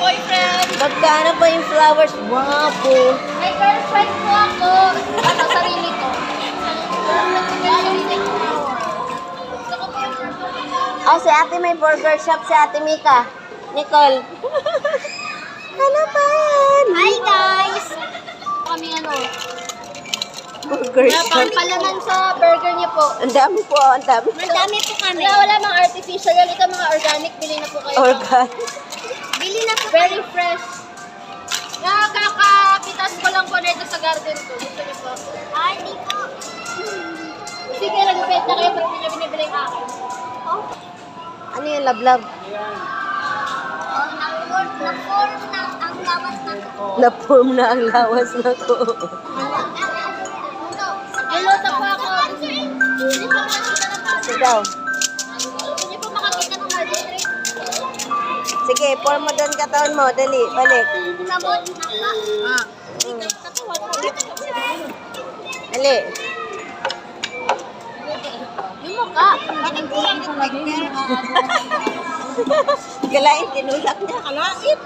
boyfriend. Magkano pa yung flowers? Wapo. May girlfriend po ako. Ano, sarili ko. Oh, si ate may burger shop, si ate Mika. Nicole. Ano pa? Hi guys! Kami ano, Burger shop. pampalaman sa burger niya po. Ang dami po, ang dami. Madami po kami. Wala mga artificial yan. Ito mga organic. Bili na po kayo. Organ. Bili na po. Very fresh. Nakakapitas ko lang po na ito sa garden ko. Gusto niyo po? Ay, di po. Sige, nag-bet na kayo pero hindi niyo binibili yung akin. Oh? Ano yung lablab? Na-form na ang lawas na ko. Na-form na ang lawas na ko. Niluto po ako. Hindi po makakita ng bata. Sit down. Hindi po makakita ng carbohydrate. Sige, form mo doon katawan mo. Dali, balik. Sabon na ka. Dali. Yung mukha. Bakit po lang nag-picture? Galain, tinulak niya. Kalait.